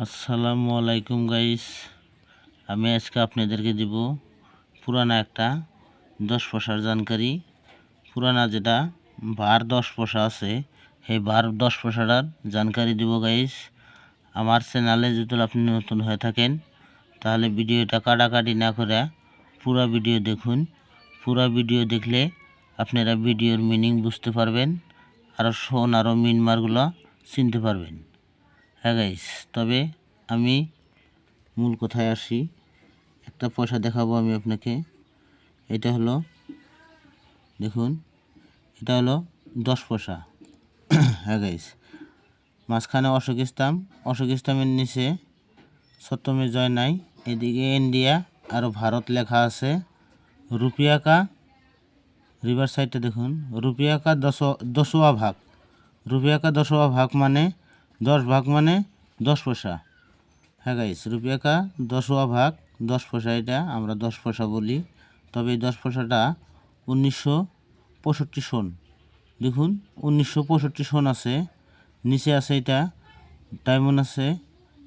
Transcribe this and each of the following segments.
আসসালামু আলাইকুম গাইস। আমি আজকে আপনাদেরকে দিব পুরানা একটা 10 পয়সার জানকারি। পুরানা যেটা ভার 10 পয়সা আছে সেই ভার 10 পয়সাটার জানকারি দিব গাইস। আমার চ্যানেলে যদি আপনি নতুন হয়ে থাকেন তাহলে ভিডিওটা কাটাকাটি না করে পুরো ভিডিও দেখুন। পুরো ভিডিও দেখলে আপনারা ভিডিওর মিনিং বুঝতে পারবেন, আরও মিনমারগুলো চিনতে পারবেন। হ্যাঁ গাইস, তবে আমি মূল কথায় আসি। একটা পয়সা দেখাবো আমি আপনাকে। এটা হলো, দেখুন, এটা হলো 10 পয়সা। হ্যাঁ গাইস, মাঝখানে অশোক ইসলামের নিচে সত্যমে জয় নাই, এদিকে ইন্ডিয়া আর ভারত লেখা আছে। রুপিয়া কা রিভার সাইডটা দেখুন, রুপিয়া কা দশোয়া ভাগ। রুপিয়া কা দশোয়া ভাগ মানে 10 ভাগ মানে 10 পয়সা। হ্যাঁ গাইস, রুপিয়া কা 10ওয়া ভাগ 10 পয়সা, এটা আমরা 10 পয়সা বলি। তবে এই 10 পয়সাটা 1965 সন। দেখুন 1965 সন আছে, নিচে আছে এটা ডায়মন্ড আছে।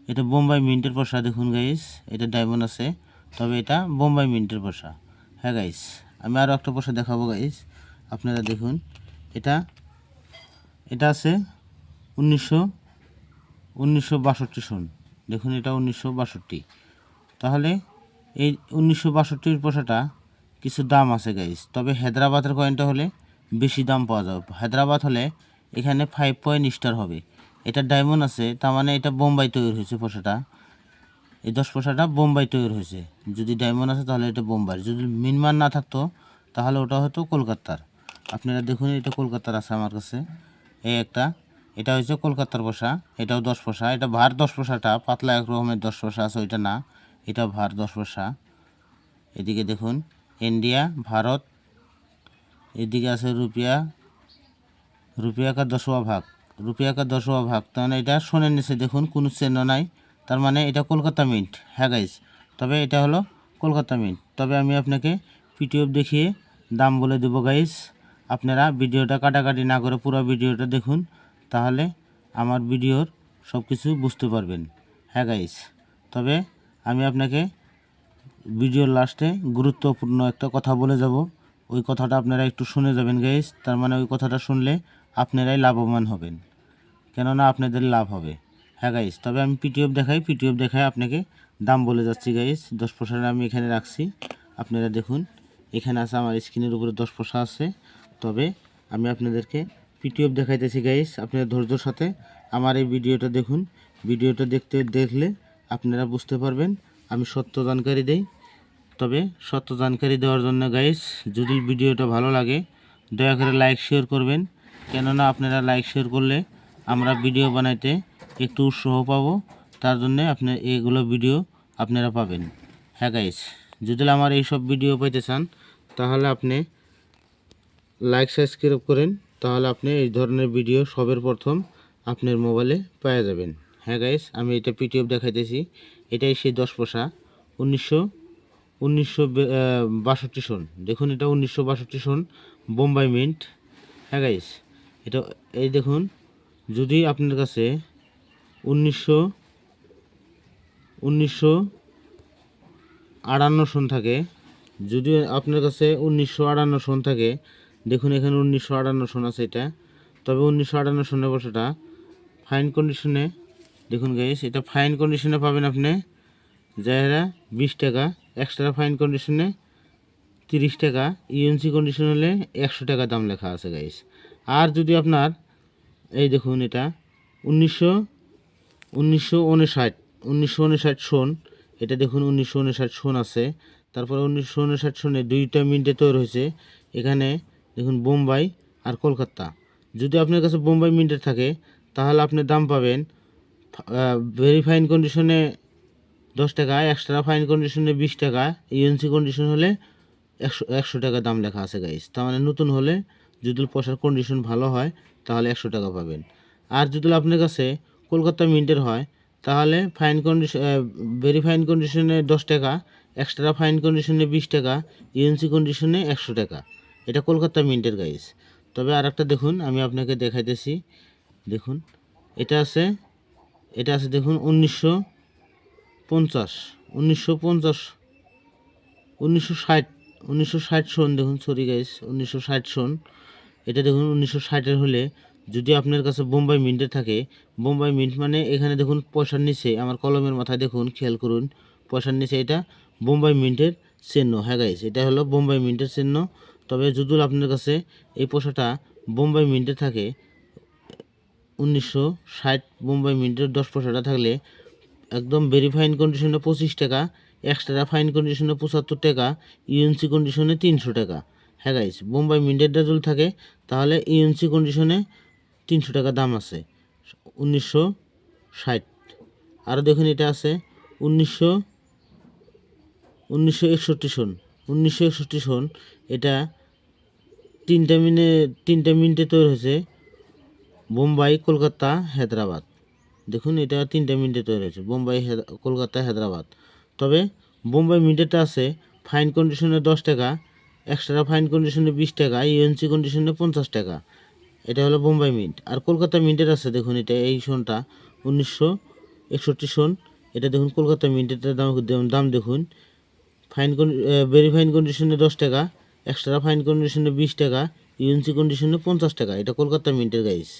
এটা বোম্বাই মিন্টের পয়সা। দেখুন গাইস, এটা ডায়মন্ড আছে, তবে এটা বোম্বাই মিন্টের পয়সা। হ্যাঁ গাইস, আমি আরও একটা পয়সা দেখাবো গাইস, আপনারা দেখুন। এটা এটা আছে 1962 সন। দেখুন এটা 1962। তাহলে এই 1962 পয়সাটা কিছু দাম আছে গাইস। তবে হায়দ্রাবাদের কয়েনটা হলে বেশি দাম পাওয়া যাবে। হায়দ্রাবাদ হলে এখানে 5 পয়েন্ট স্টার হবে। এটা ডায়মন্ড আছে, তার মানে এটা বোম্বাই তৈরি হয়েছে পয়সাটা। এই 10 পয়সাটা বোম্বাই তৈরি হয়েছে। যদি ডায়মন্ড আছে তাহলে এটা বোম্বাই, যদি মিনমার না থাকতো তাহলে ওটা হতো কলকাতার। আপনারা দেখুন, এটা কলকাতার আছে আমার কাছে। এই একটা, এটা হচ্ছে কলকাতার পয়সা, এটাও 10 পয়সা। এটা ভার 10 পয়সাটা পাতলা এক রকমের 10 পয়সা আছে, ওইটা না, এটা ভার 10 পয়সা। এদিকে দেখুন ইন্ডিয়া, ভারত, এদিকে আছে রুপিয়া। রুপিয়া কা 10ওয়া ভাগ, রুপিয়া কা 10ওয়া ভাগ, তার মানে এটা সোনের নিচে দেখুন কোনো চিহ্ন নাই, তার মানে এটা কলকাতা মিন্ট। হ্যাঁ গাইস, তবে এটা হলো কলকাতা মিন্ট। তবে আমি আপনাকে পিটিএফ দেখিয়ে দাম বলে দেবো গাইস। আপনারা ভিডিওটা কাটাকাটি না করে পুরো ভিডিওটা দেখুন, তাহলে আমার ভিডিওর সব কিছু বুঝতে পারবেন। হ্যাঁ গাইস, তবে আমি আপনাকে ভিডিওর লাস্টে গুরুত্বপূর্ণ একটা কথা বলে যাব। ওই কথাটা আপনারা একটু শুনে যাবেন গাইস। তার মানে ওই কথাটা শুনলে আপনারাই লাভবান হবেন, কেননা আপনাদের লাভ হবে। হ্যাঁ গাইস, তবে আমি পিটিএফ দেখাই আপনাকে দাম বলে যাচ্ছি গাইস। 10 পয়সাটা আমি এখানে রাখছি, আপনারা দেখুন। এখানে আছে আমার স্ক্রিনের উপরে 10 পয়সা আছে। তবে আমি আপনাদেরকে পিটিএফ দেখাইতেছি গাইস। আপনারা ধৈর্যর সাথে আমার এই ভিডিওটা দেখুন। ভিডিওটা দেখলে আপনারা বুঝতে পারবেন আমি সত্য জানকারি দেই। তবে সত্য জানকারি দেওয়ার জন্য গাইস, যদি ভিডিওটা ভালো লাগে দয়া করে লাইক শেয়ার করবেন, কেননা আপনারা লাইক শেয়ার করলে আমরা ভিডিও বানাইতে একটু উৎসাহ পাবো। তার জন্য আপনার এইগুলো ভিডিও আপনারা পাবেন। হ্যাঁ গাইস, যদি আমার এইসব ভিডিও পেতে চান তাহলে আপনি লাইক সাবস্ক্রাইব করেন, তাহলে আপনি এই ধরনের ভিডিও সবের প্রথম আপনার মোবাইলে পেয়ে যাবেন। হ্যাঁ গাইস, আমি এটা পিটিএফ দেখাইতেছি। এটাই সেই 10 পয়সা 1962 সন। দেখুন এটা 1962 সন বোম্বাই মিন্ট। হ্যাঁ গাইস, এটা এই দেখুন, যদি আপনার কাছে 1958 সন থাকে, যদি আপনার কাছে 1958 সন থাকে, দেখুন এখানে 1958 সন আছে এটা। তবে 1958 সনের বছরটা ফাইন কন্ডিশনে, দেখুন গাইস, এটা ফাইন কন্ডিশনে পাবেন আপনি যারা 20 টাকা, এক্সট্রা ফাইন কন্ডিশনে 30 টাকা, ইউএনসি কন্ডিশন হলে 100 টাকা দাম লেখা আছে গাইস। আর যদি আপনার এই দেখুন এটা 1959 সন, এটা দেখুন 1959 সন আছে। তারপরে 1959 সনে 2টা মিন্টে তৈরি হয়েছে। এখানে দেখুন বোম্বাই আর কলকাতা। যদি আপনার কাছে বোম্বাই মিন্টের থাকে তাহলে আপনি দাম পাবেন ভেরি ফাইন কন্ডিশনে 10 টাকা, এক্সট্রা ফাইন কন্ডিশনে 20 টাকা, ইউএনসি কন্ডিশন হলে 100 টাকা দাম লেখা আছে গাইস। তার মানে নতুন হলে যদি পয়সার কন্ডিশন ভালো হয় তাহলে 100 টাকা পাবেন। আর যদি আপনার কাছে কলকাতা মিন্টের হয় তাহলে ফাইন কন্ডিশন ভেরি ফাইন কন্ডিশনে 10 টাকা, এক্সট্রা ফাইন কন্ডিশনে 20 টাকা, ইউএনসি কন্ডিশনে 100 টাকা। এটা কলকাতা মিন্টের গাইস। তবে আর একটা দেখুন, আমি আপনাকে দেখাইতেছি। দেখুন এটা আছে এটা আছে দেখুন 1950 1950 1960 সন দেখুন, সরি গাইস, 1960 সন। এটা দেখুন 1960-এর হলে যদি আপনার কাছে বোম্বাই মিন্টের থাকে, বোম্বাই মিন্ট মানে এখানে দেখুন পয়সার নিচে আমার কলমের মাথায় দেখুন, খেয়াল করুন পয়সার নিচে এটা বোম্বাই মিন্টের চিহ্ন। হ্যাঁ গাইস, এটা হলো বোম্বাই মিন্টের চিহ্ন। তবে যদি আপনার কাছে এই পয়সাটা বোম্বাই মিন্টে থাকে, 1960 বোম্বাই মিন্টের 10 পয়সাটা থাকলে একদম ভেরিফাইন কন্ডিশনে 25 টাকা, এক্সট্রা ফাইন কন্ডিশনে 75 টাকা, ইউএনসি কন্ডিশনে 300 টাকা। হ্যাঁ গাইস, বোম্বাই মিন্টের যদি থাকে তাহলে ইউএনসি কন্ডিশনে 300 টাকা দাম আছে 1960। আরও দেখুন এটা আছে 1961 সন। 1961 সন এটা 3টা মিনিটে তৈরি হয়েছে, বোম্বাই, কলকাতা, হায়দ্রাবাদ। দেখুন এটা 3টা মিনিটে তৈরি হয়েছে, বোম্বাই, কলকাতা, হায়দ্রাবাদ। তবে বোম্বাই মিন্টেরটা আছে ফাইন কন্ডিশনে 10 টাকা, এক্সট্রা ফাইন কন্ডিশনে 20 টাকা, ইউএনসি কন্ডিশনে 50 টাকা। এটা হলো বোম্বাই মিন্ট। আর কলকাতা মিন্টের আছে দেখুন, এটা এই সনটা 1961 সন। এটা দেখুন কলকাতা মিন্টের দাম দেখুন, ভেরি ফাইন কন্ডিশনে 10 টাকা, এক্সট্রা ফাইন কন্ডিশনে 20 টাকা, ইউএনসি কন্ডিশনে 50 টাকা। এটা কলকাতা মিন্টের গাইস,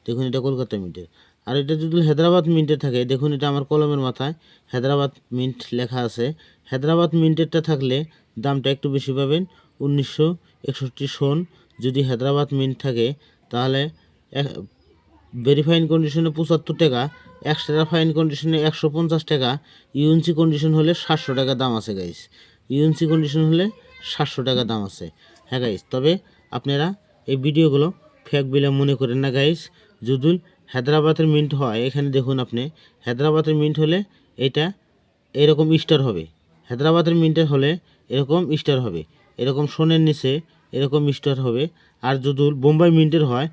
দেখুন এটা কলকাতা মিন্টের। আর এটা যদি হায়দ্রাবাদ মিন্টে থাকে, দেখুন এটা আমার কলমের মাথায় হায়দ্রাবাদ মিন্ট লেখা আছে। হায়দ্রাবাদ মিন্টেরটা থাকলে দামটা একটু বেশি পাবেন, 1961 সন। যদি হায়দ্রাবাদ মিন্ট থাকে তাহলে ভেরি ফাইন কন্ডিশনে 75 টাকা, এক্সট্রা ফাইন কন্ডিশনে 150 টাকা, ইউএনসি কন্ডিশন হলে 700 টাকা দাম আছে গাইস। ইউএনসি কন্ডিশন হলে 700 টাকা দাম আছে। হ্যাঁ গাইস, তবে আপনারা এই ভিডিওগুলো ফেক বলে মনে করেন না গাইস। যদি হায়দ্রাবাদের মিন্ট হয়, এখানে দেখুন আপনি, হায়দ্রাবাদের মিন্ট হলে এটা এরকম স্টার হবে, হায়দ্রাবাদের মিন্টের হলে এরকম স্টার হবে, এরকম সোনের নিচে এরকম স্টার হবে। আর যদি বোম্বাই মিন্টের হয়